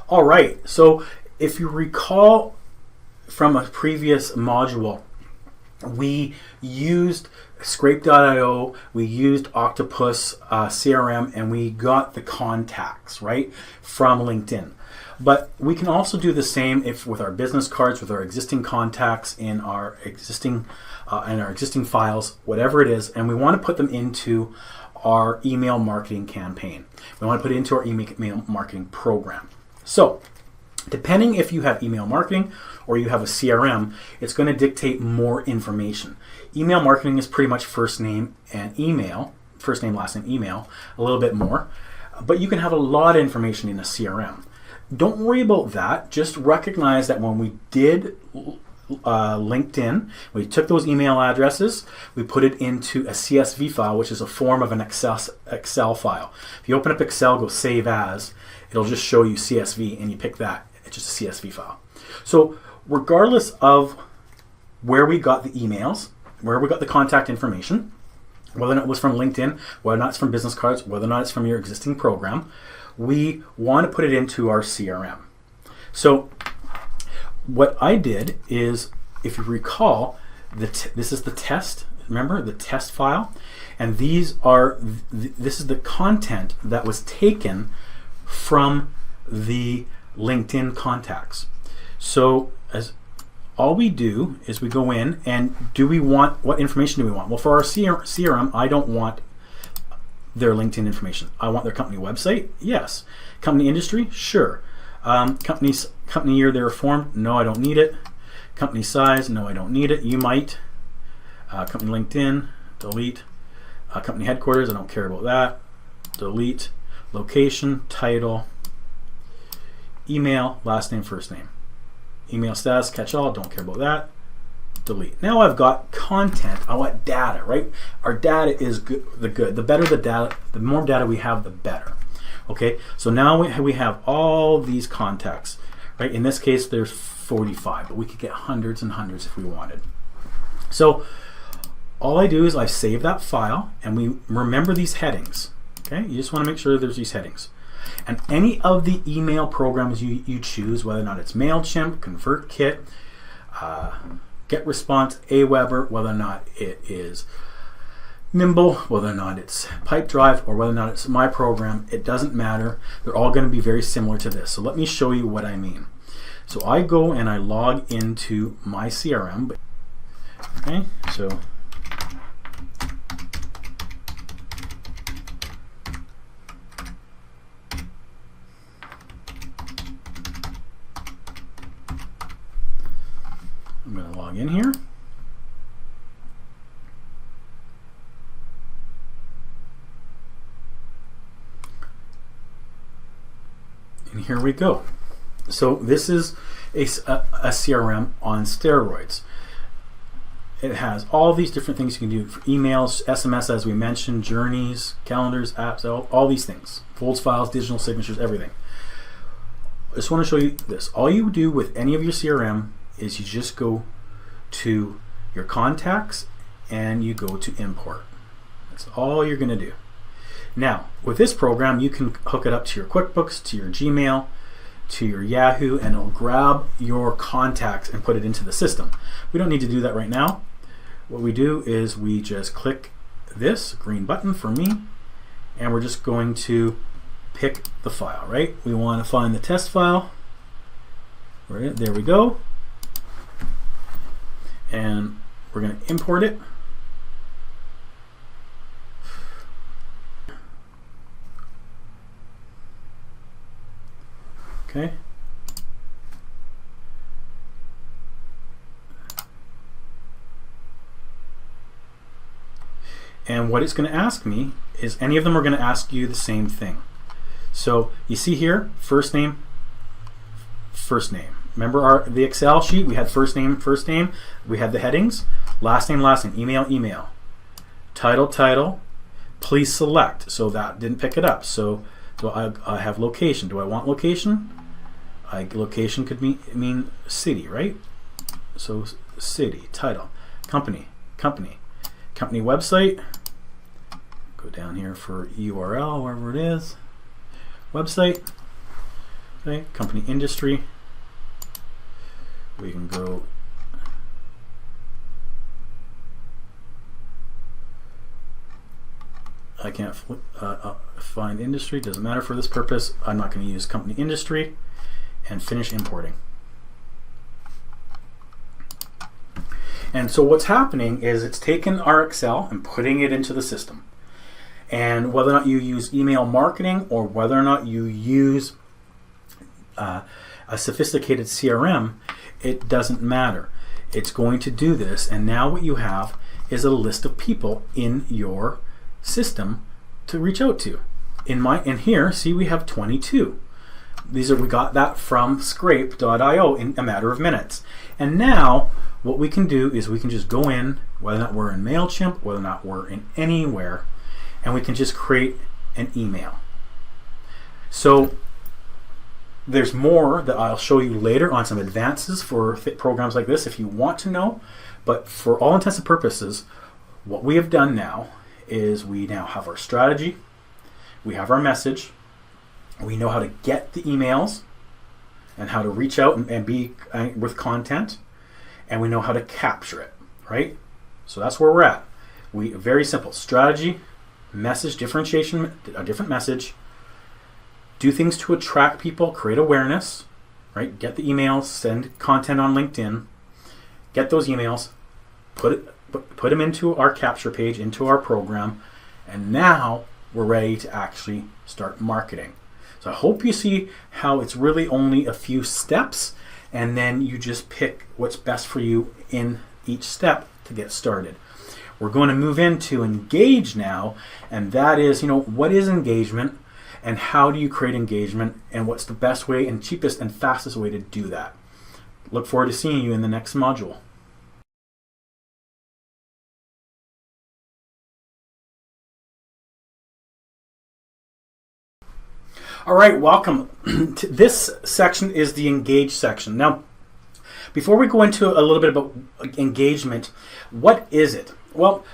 All right, so if you recall from a previous module, we used Scrape.io, we used Octopus CRM, and we got the contacts, right, from LinkedIn. But we can also do the same with our business cards, with our existing contacts in our existing files, whatever it is, and we want to put them into our email marketing campaign. We want to put it into our email marketing program. So, depending if you have email marketing or you have a CRM, it's going to dictate more information. Email marketing is pretty much first name and email, first name, last name, email, a little bit more, but you can have a lot of information in a CRM. Don't worry about that. Just recognize that when we did LinkedIn, we took those email addresses, we put it into a CSV file, which is a form of an Excel file. If you open up Excel, go save as, it'll just show you CSV, and you pick that. It's just a CSV file. So regardless of where we got the emails, where we got the contact information, whether or not it was from LinkedIn, whether or not it's from business cards, whether or not it's from your existing program, we want to put it into our CRM. So what I did is, if you recall, this is the test. Remember the test file, and this is the content that was taken from the LinkedIn contacts. So all we do is we go in and what information do we want? Well, for our CRM, I don't want their LinkedIn information. I want their company website. Yes. Company industry. Sure. Company year they were formed. No, I don't need it. Company size. No, I don't need it. You might. Company LinkedIn. Delete. Company headquarters. I don't care about that. Delete. Location. Title. Email. Last name. First name. Email status. Catch all. Don't care about that. Delete. Now I've got content. I want data, right? Our data is good. The better the data, the more data we have, the better. Okay, so now we have all these contacts, right? In this case, there's 45, but we could get hundreds and hundreds if we wanted. So all I do is I save that file, and we remember these headings. Okay, you just want to make sure there's these headings. And any of the email programs you choose, whether or not it's MailChimp, ConvertKit, GetResponse, Aweber, whether or not it is Nimble, whether or not it's Pipedrive, or whether or not it's my program, it doesn't matter. They're all going to be very similar to this. So let me show you what I mean. So I go and I log into my CRM. Okay, so I'm going to log in here. And here we go. So this is a CRM on steroids. It has all these different things you can do for emails, SMS, as we mentioned, journeys, calendars, apps, all these things. Folds, files, digital signatures, everything. I just want to show you this. All you do with any of your CRM is you just go to your contacts and you go to import. That's all you're going to do. Now, with this program, you can hook it up to your QuickBooks, to your Gmail, to your Yahoo, and it'll grab your contacts and put it into the system. We don't need to do that right now. What we do is we just click this green button for me, and we're just going to pick the file, right? We want to find the test file. Right, there we go. And we're going to import it. Okay. And what it's going to ask me is, any of them are going to ask you the same thing. So you see here, first name, first name. Remember the Excel sheet? We had first name. We had the headings, last name, email, title, please select. So that didn't pick it up. So I have location. Do I want location? Location could mean city, right? So city, title, company website. Go down here for URL, wherever it is. Website. Okay, company industry. We can go I can't find industry, doesn't matter for this purpose. I'm not going to use company industry, and finish importing. And so what's happening is it's taken our Excel and putting it into the system. And whether or not you use email marketing or whether or not you use a sophisticated CRM, it doesn't matter. It's going to do this, and now what you have is a list of people in your system to reach out to. In here, see, we have 22. We got that from scrape.io in a matter of minutes. And now what we can do is we can just go in, whether or not we're in MailChimp, whether or not we're in anywhere, and we can just create an email. So there's more that I'll show you later on, some advances for programs like this if you want to know. But for all intents and purposes, what we have done now is we now have our strategy, we have our message, we know how to get the emails and how to reach out and be with content, and we know how to capture it, right? So that's where we're at. Very simple strategy, message differentiation, a different message, do things to attract people, create awareness, right? Get the emails, send content on LinkedIn, get those emails, put them into our capture page, into our program, and now we're ready to actually start marketing. So I hope you see how it's really only a few steps, and then you just pick what's best for you in each step to get started. We're going to move into engage now, and that is, what is engagement and how do you create engagement and what's the best way and cheapest and fastest way to do that. Look forward to seeing you in the next module. All right, welcome. This section is the engage section. Now, before we go into a little bit about engagement, what is it? Well,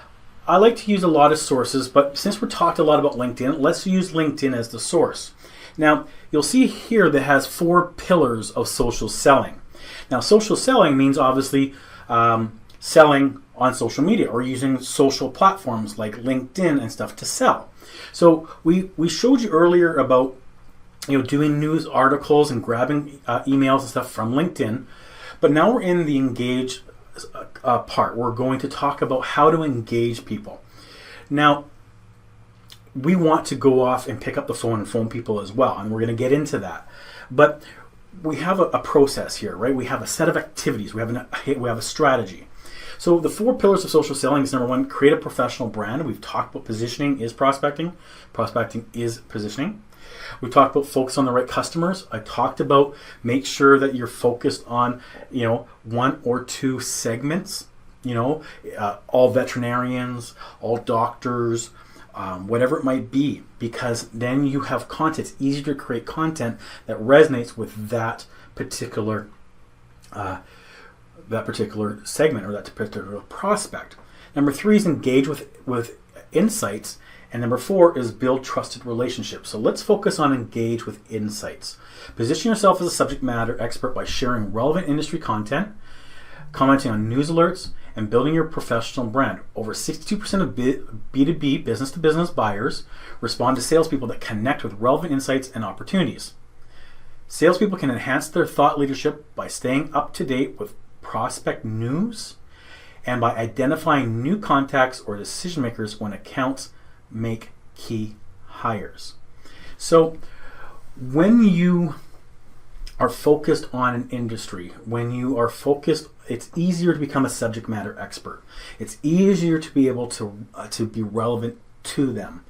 I like to use a lot of sources, but since we're talked a lot about LinkedIn, let's use LinkedIn as the source. Now, you'll see here that has 4 pillars of social selling. Now, social selling means obviously selling on social media or using social platforms like LinkedIn and stuff to sell. So we showed you earlier about doing news articles and grabbing emails and stuff from LinkedIn. But now we're in the engage part. We're going to talk about how to engage people. Now, we want to go off and pick up the phone and phone people as well, and we're going to get into that. But we have a process here, right? We have a set of activities. We have a strategy. So the 4 pillars of social selling is number 1, create a professional brand. We've talked about positioning is prospecting. Prospecting is positioning. We talked about focus on the right customers. I talked about make sure that you're focused on, 1 or 2 segments, all veterinarians, all doctors, whatever it might be, because then you have content. It's easier to create content that resonates with that particular segment or that particular prospect. Number 3 is engage with insights. And number 4 is build trusted relationships. So let's focus on engage with insights. Position yourself as a subject matter expert by sharing relevant industry content, commenting on news alerts, and building your professional brand. Over 62% of B2B, business-to-business buyers respond to salespeople that connect with relevant insights and opportunities. Salespeople can enhance their thought leadership by staying up to date with prospect news and by identifying new contacts or decision makers when accounts make key hires. So when you are focused on an industry, when you are focused, it's easier to become a subject matter expert. It's easier to be able to be relevant to them.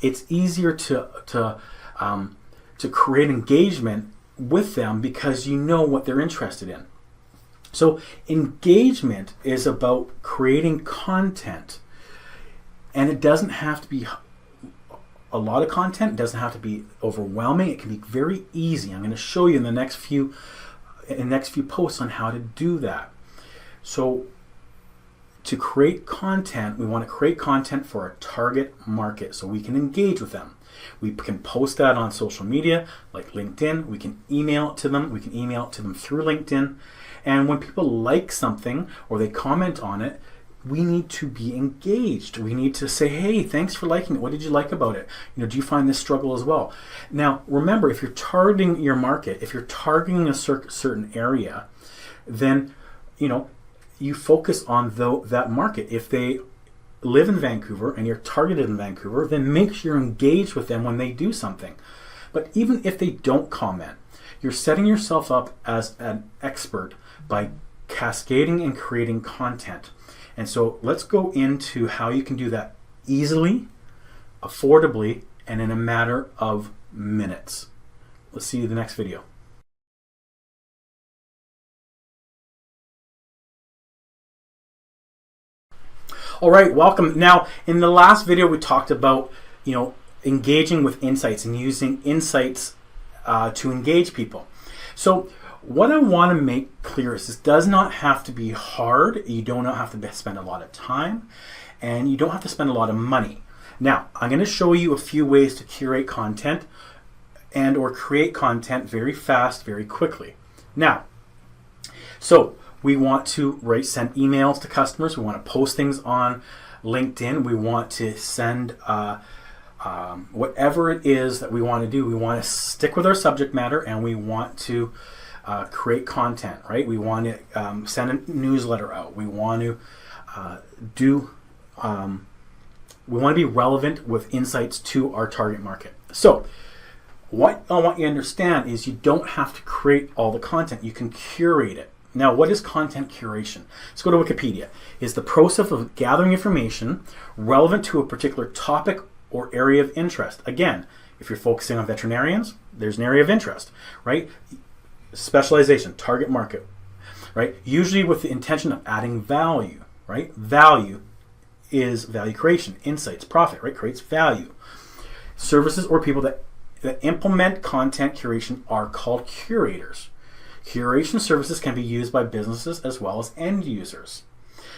It's easier to create engagement with them because you know what they're interested in. So engagement is about creating content. And it doesn't have to be a lot of content. It doesn't have to be overwhelming. It can be very easy. I'm going to show you in the next few posts on how to do that. So to create content, we want to create content for a target market so we can engage with them. We can post that on social media like LinkedIn. We can email it to them. We can email it to them through LinkedIn. And when people like something or they comment on it, we need to be engaged. We need to say, hey, thanks for liking it. What did you like about it? Do you find this struggle as well? Now, remember, if you're targeting your market, if you're targeting a certain area, then, you focus on that market. If they live in Vancouver and you're targeted in Vancouver, then make sure you're engaged with them when they do something. But even if they don't comment, you're setting yourself up as an expert by cascading and creating content. And so let's go into how you can do that easily, affordably, and in a matter of minutes. Let's see you in the next video. All right, welcome. Now, in the last video, we talked about, engaging with insights and using insights to engage people. So what I want to make clear is this does not have to be hard. You don't have to spend a lot of time, and you don't have to spend a lot of money. Now, I'm going to show you a few ways to curate content and or create content very fast, very quickly. Now, so we want to send emails to customers. We want to post things on LinkedIn. We want to send whatever it is that we want to do. We want to stick with our subject matter, and we want to create content, right? We want to send a newsletter out. We want to we want to be relevant with insights to our target market. So what I want you to understand is you don't have to create all the content. You can curate it. Now, what is content curation? Let's go to Wikipedia. It's the process of gathering information relevant to a particular topic or area of interest. Again, if you're focusing on veterinarians, there's an area of interest, right? Specialization, target market, right? Usually with the intention of adding value, right? Value is value creation, insights, profit, right? Creates value. Services or people that implement content curation are called curators. Curation services can be used by businesses as well as end users.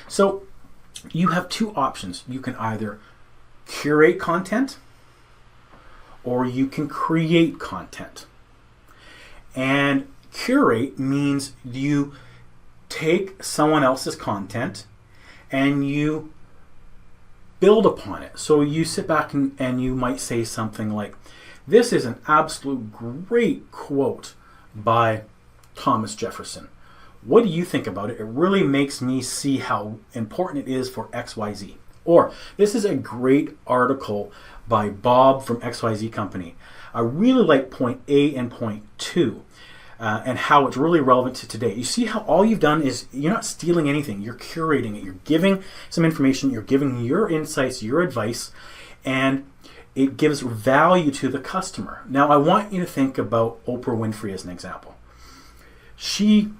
So you have two options. You can either curate content or you can create content. And curate means you take someone else's content and you build upon it. So you sit back and you might say something like, this is an absolute great quote by Thomas Jefferson. What do you think about it? It really makes me see how important it is for XYZ. Or, this is a great article by Bob from XYZ Company. I really like point A and point 2 and how it's really relevant to today. You see how all you've done is you're not stealing anything. You're curating it. You're giving some information. You're giving your insights, your advice, and it gives value to the customer. Now, I want you to think about Oprah Winfrey as an example. She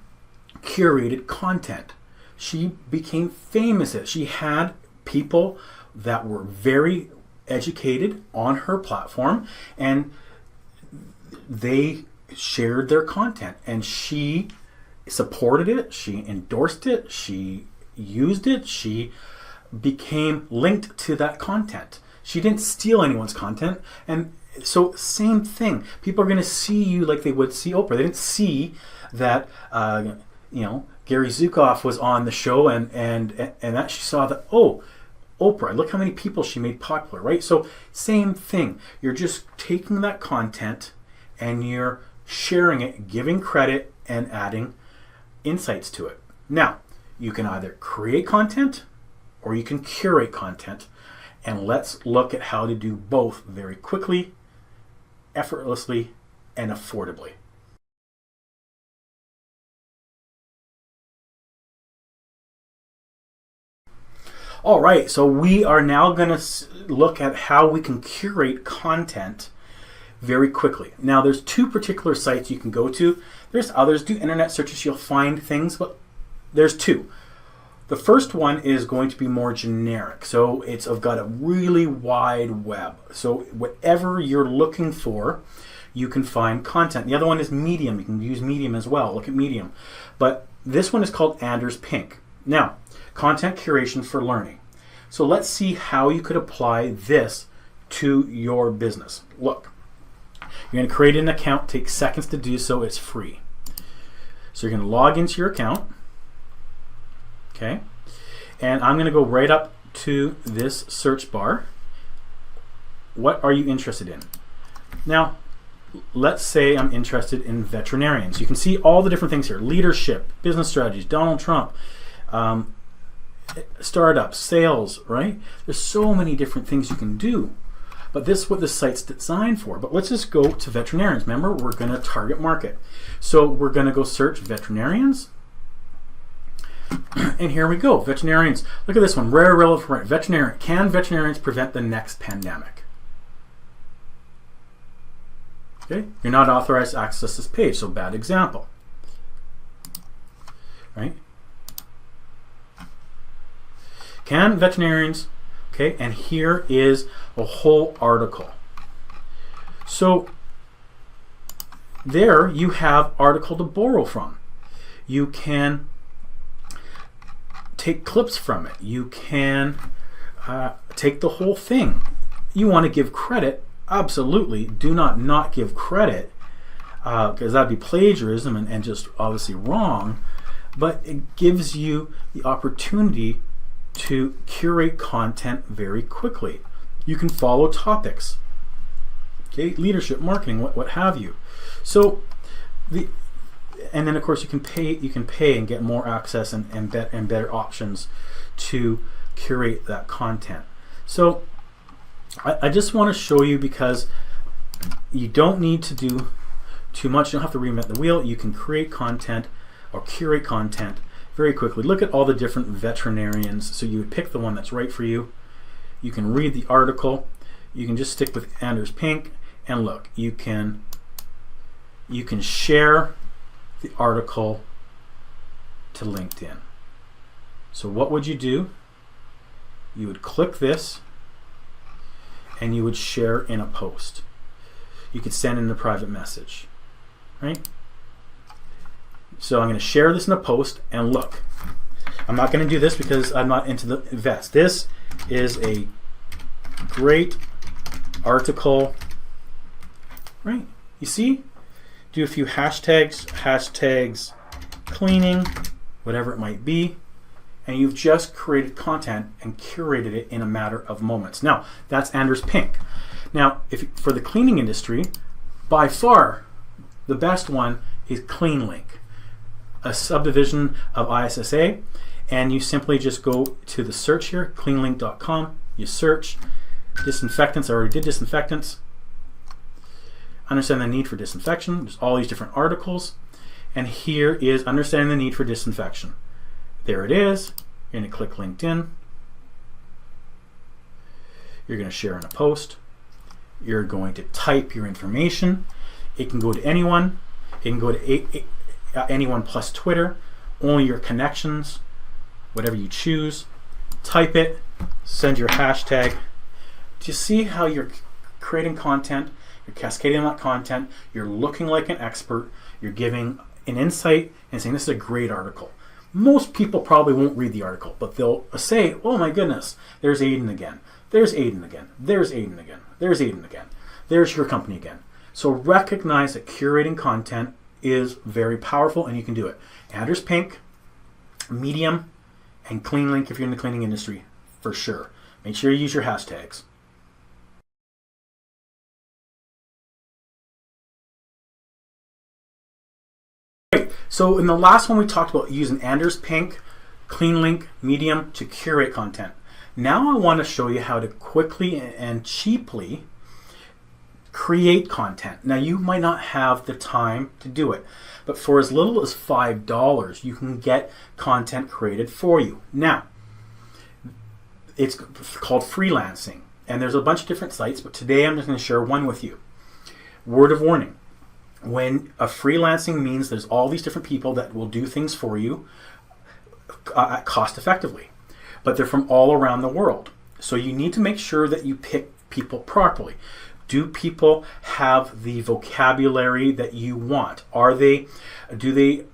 curated content. She became famous. She had people that were very educated on her platform, and they shared their content, and she supported it, she endorsed it, she used it, she became linked to that content. She didn't steal anyone's content. And so same thing. People are going to see you like they would see Oprah. They didn't see that Gary Zukav was on the show and that she saw that, oh, Oprah, look how many people she made popular, right? So same thing. You're just taking that content and you're sharing it, giving credit and adding insights to it. Now, you can either create content or you can curate content. And let's look at how to do both very quickly, effortlessly, and affordably. All right, so we are now going to look at how we can curate content very quickly. Now, there's two particular sites you can go to. There's others. Do internet searches, you'll find things, but there's two. The first one is going to be more generic. So I've got a really wide web. So whatever you're looking for, you can find content. The other one is Medium. You can use Medium as well. Look at Medium. But this one is called Anders Pink. Now, content curation for learning. So let's see how you could apply this to your business. Look, you're going to create an account. Take seconds to do so. It's free. So you're going to log into your account. Okay. And I'm going to go right up to this search bar. What are you interested in? Now, let's say I'm interested in veterinarians. You can see all the different things here: leadership, business strategies, Donald Trump, startups, sales, right? There's so many different things you can do. But this is what this site's designed for. But let's just go to veterinarians. Remember, we're going to target market. So we're going to go search veterinarians. And here we go, veterinarians. Look at this one, rare, relevant, veterinarian. Can veterinarians prevent the next pandemic? Okay, you're not authorized to access this page, so bad example, right? Can veterinarians, okay, and here is a whole article. So there you have article to borrow from. You can take clips from it. You can take the whole thing. You want to give credit. Absolutely, do not give credit, because that'd be plagiarism and just obviously wrong, but it gives you the opportunity to curate content very quickly. You can follow topics, okay, leadership, marketing, what have you. So and then of course you can pay and get more access and better options to curate that content. So I just want to show you, because you don't need to do too much. You don't have to reinvent the wheel. You can create content or curate content very quickly. Look at all the different veterinarians. So you would pick the one that's right for you. You can read the article. You can just stick with Anders Pink, and look, you can share the article to LinkedIn. So what would you do? You would click this and you would share in a post. You could send in a private message, right? So I'm going to share this in a post, and look, I'm not going to do this because I'm not into the vets. This is a great article, right? You see? Do a few hashtags cleaning, whatever it might be, and you've just created content and curated it in a matter of moments. Now, that's Anders Pink. Now, for the cleaning industry, by far the best one is CleanLink, a subdivision of ISSA, and you simply just go to the search here, cleanlink.com, you search disinfectants. I already did disinfectants. Understand the need for disinfection. There's all these different articles, and here is understanding the need for disinfection. There it is. You're going to click LinkedIn. You're going to share in a post. You're going to type your information. It can go to anyone. It can go to anyone plus Twitter. Only your connections, whatever you choose. Type it. Send your hashtag. Do you see how you're creating content? You're cascading that content. You're looking like an expert. You're giving an insight and saying this is a great article. Most people probably won't read the article, but they'll say, oh my goodness, there's Aiden again. There's Aiden again. There's Aiden again. There's Aiden again. There's your company again. So recognize that curating content is very powerful, and you can do it. Anders Pink, Medium, and CleanLink if you're in the cleaning industry, for sure. Make sure you use your hashtags. So in the last one we talked about using Anders Pink, CleanLink, Medium to curate content. Now I want to show you how to quickly and cheaply create content. Now you might not have the time to do it, but for as little as $5 you can get content created for you. Now it's called freelancing, and there's a bunch of different sites, but today I'm just going to share one with you. Word of warning. When a freelancing means there's all these different people that will do things for you cost effectively, but they're from all around the world. So you need to make sure that you pick people properly. Do people have the vocabulary that you want? Do they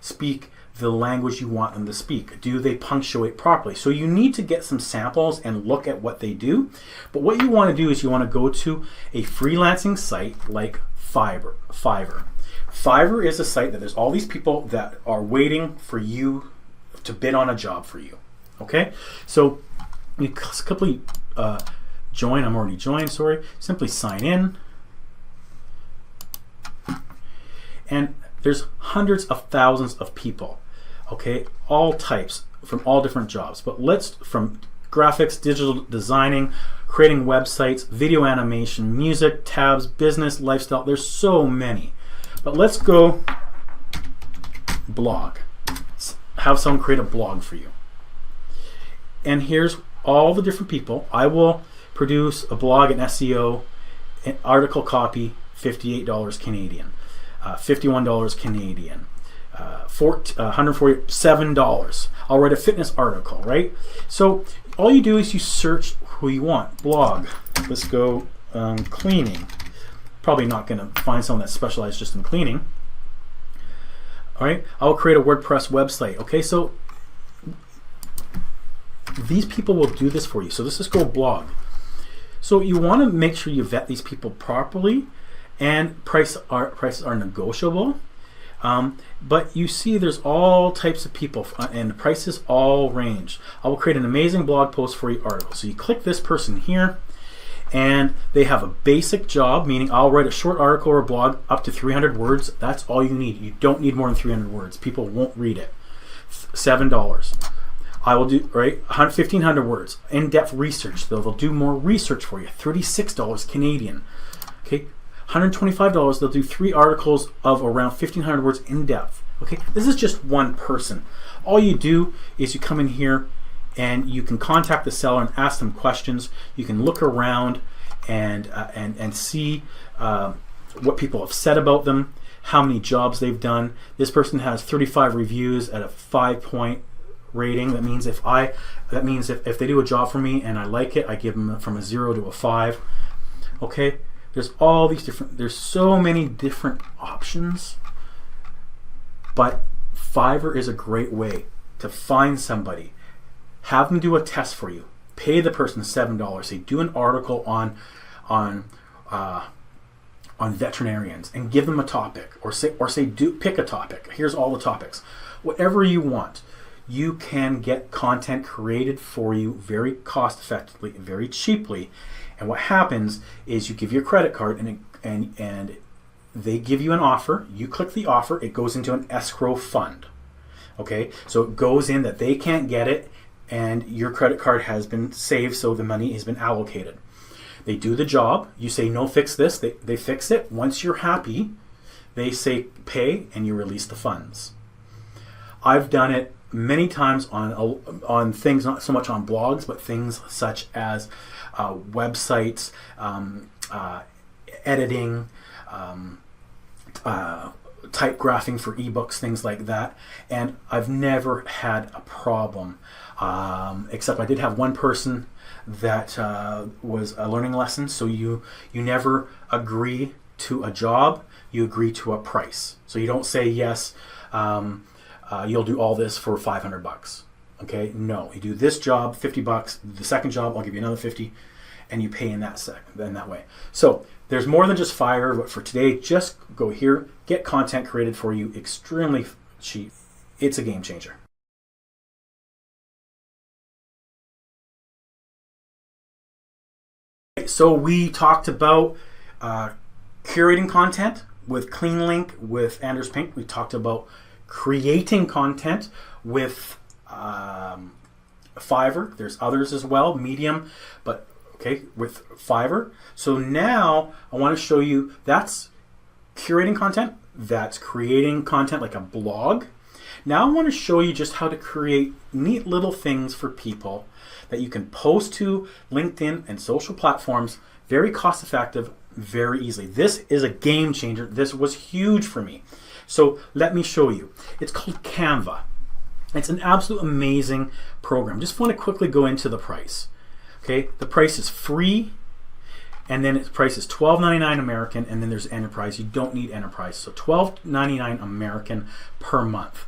speak the language you want them to speak? Do they punctuate properly? So you need to get some samples and look at what they do. But what you want to do is you want to go to a freelancing site like Fiverr. Fiverr is a site that there's all these people that are waiting for you to bid on a job for you. Okay, so you simply join. I'm already joined, sorry. Simply sign in. And there's hundreds of thousands of people, okay, all types from all different jobs. But from graphics, digital designing, creating websites, video animation, music, tabs, business, lifestyle. There's so many. But let's go blog. Let's have someone create a blog for you. And here's all the different people. I will produce a blog and SEO, an article copy, $58 Canadian. $51 Canadian, $147. I'll write a fitness article, right? So all you do is you search who you want. Blog. Let's go cleaning. Probably not going to find someone that's specialized just in cleaning. All right. I'll create a WordPress website. Okay. So these people will do this for you. So let's just go blog. So you want to make sure you vet these people properly. And prices are negotiable, but you see there's all types of people and the prices all range. I will create an amazing blog post for your article. So you click this person here and they have a basic job, meaning I'll write a short article or blog up to 300 words. That's all you need. You don't need more than 300 words. People won't read it. $7. I will do, right, 1,500 words. In-depth research. They'll do more research for you. $36 Canadian. Okay. $125, they'll do 3 articles of around 1,500 words in depth. Okay, this is just one person. All you do is you come in here and you can contact the seller and ask them questions. You can look around and see what people have said about them, how many jobs they've done. This person has 35 reviews at a 5-point rating. That means if they do a job for me and I like it, I give them from a 0 to a 5. Okay. There's all these there's so many different options, but Fiverr is a great way to find somebody, have them do a test for you, pay the person $7, say do an article on veterinarians and give them a topic, or say pick a topic. Here's all the topics. Whatever you want, you can get content created for you very cost effectively, very cheaply. And what happens is you give your credit card and they give you an offer. You click the offer. It goes into an escrow fund. Okay, so it goes in that they can't get it, and your credit card has been saved, so the money has been allocated. They do the job. You say no, fix this. They fix it. Once you're happy, they say pay, and you release the funds. I've done it many times on things, not so much on blogs, but things such as websites, editing, typegraphing for ebooks, things like that. And I've never had a problem, except I did have one person that was a learning lesson. So you never agree to a job, you agree to a price. So you don't say yes, you'll do all this for $500. Okay, no, you do this job, $50. The second job, I'll give you another 50, and you pay in that way. So there's more than just Fiverr, but for today, just go here, get content created for you, extremely cheap. It's a game changer. So we talked about curating content with CleanLink, with Anders Pink. We talked about creating content with Fiverr. There's others as well, Medium, but okay, with Fiverr. So now I want to show you, that's curating content, that's creating content like a blog. Now I want to show you just how to create neat little things for people that you can post to LinkedIn and social platforms, very cost effective, very easily. This is a game changer. This was huge for me. So let me show you. It's called Canva. It's an absolute amazing program. Just want to quickly go into the price. Okay, the price is free, and then its price is $12.99 American, and then there's enterprise. You don't need enterprise, so $12.99 American per month.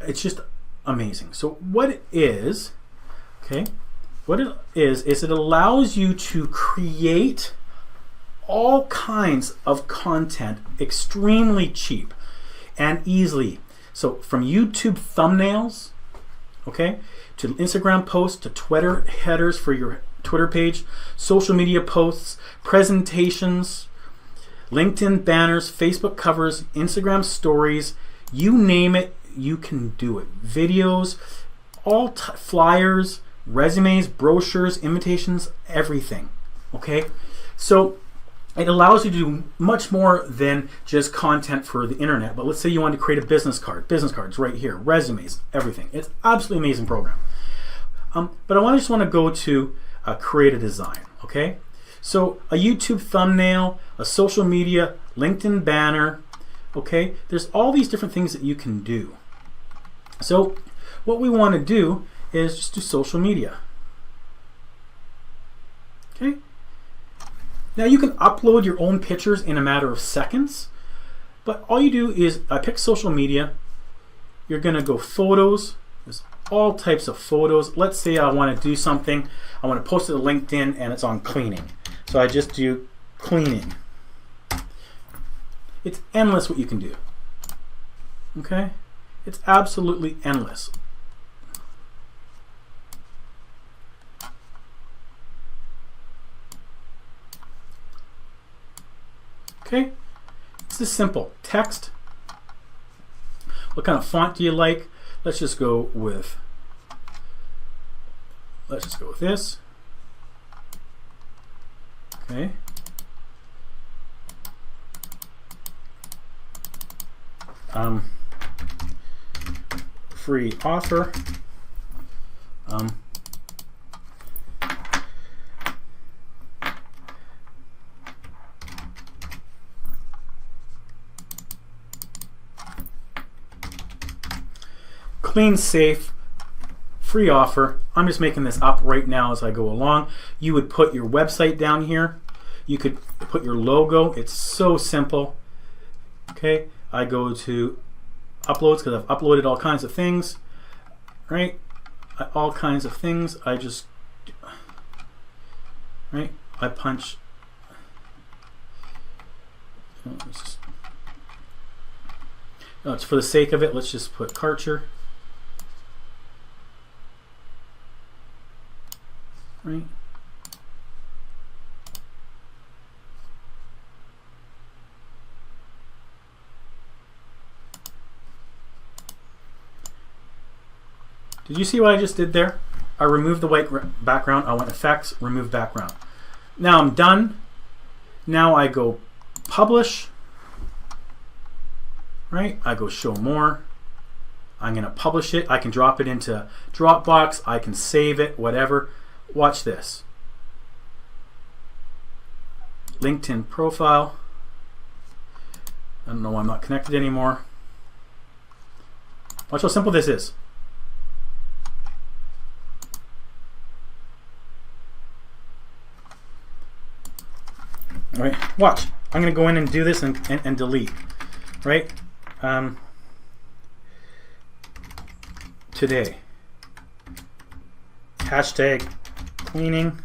It's just amazing. So what it is, okay, what it is it allows you to create all kinds of content extremely cheap and easily. So from YouTube thumbnails, okay, to Instagram posts, to Twitter headers for your Twitter page, social media posts, presentations, LinkedIn banners, Facebook covers, Instagram stories, you name it, you can do it. Videos, flyers, resumes, brochures, invitations, everything. Okay? So it allows you to do much more than just content for the internet. But let's say you want to create a business cards right here, resumes, everything. It's absolutely amazing program. But I just want to go to create a design. Okay? So a YouTube thumbnail, a social media, LinkedIn banner. Okay? There's all these different things that you can do. So what we want to do is just do social media. Okay? Now you can upload your own pictures in a matter of seconds, but all you do is I pick social media. You're going to go photos. There's all types of photos. Let's say I want to do something. I want to post it to LinkedIn and it's on cleaning. So I just do cleaning. It's endless what you can do. Okay? It's absolutely endless. Okay? It's this simple. Text. What kind of font do you like? Let's just go with this. Okay. Free offer. Clean, safe, free offer. I'm just making this up right now as I go along. You would put your website down here. You could put your logo. It's so simple. Okay, I go to uploads because I've uploaded all kinds of things, right? All kinds of things. I just, right? I punch. No, it's for the sake of it. Let's just put Karcher. Right? Did you see what I just did there? I removed the white background. I went effects, remove background. Now I'm done. Now I go publish. Right? I go show more. I'm going to publish it. I can drop it into Dropbox. I can save it, whatever. Watch this. LinkedIn profile. I don't know why I'm not connected anymore. Watch how simple this is. All right, watch. I'm going to go in and do this and delete. Right? Today. Hashtag cleaning.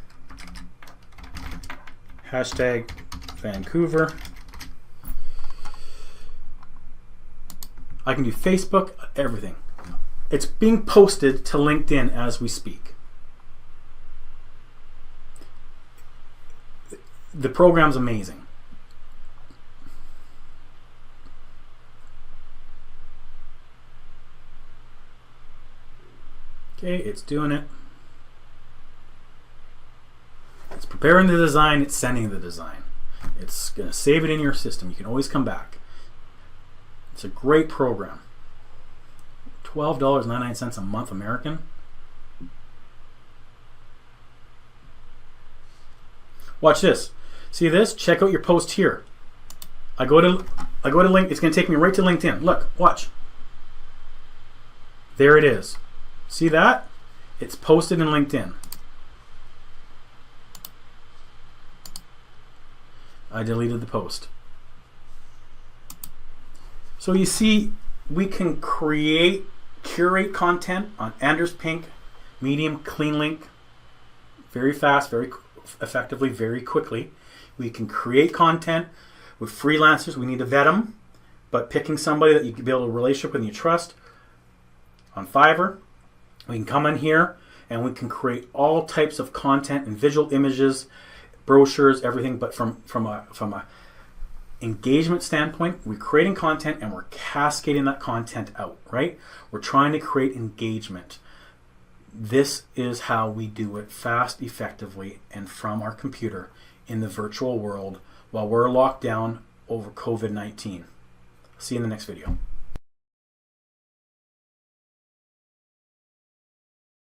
Hashtag Vancouver. I can do Facebook, everything. It's being posted to LinkedIn as we speak. The program's amazing. Okay, it's doing it. It's preparing the design, it's sending the design. It's going to save it in your system. You can always come back. It's a great program. $12.99 a month American. Watch this. See this? Check out your post here. I go to link. It's going to take me right to LinkedIn. Look, watch. There it is. See that? It's posted in LinkedIn. I deleted the post. So you see, we can create curate content on Anders Pink, medium, clean link, very fast, very effectively, very quickly. We can create content with freelancers. We need to vet them, but picking somebody that you can build a relationship with and you trust. On Fiverr, we can come in here and we can create all types of content and visual images, brochures, everything. But from a engagement standpoint, we're creating content and we're cascading that content out, right? We're trying to create engagement. This is how we do it fast, effectively, and from our computer in the virtual world while we're locked down over COVID-19. See you in the next video.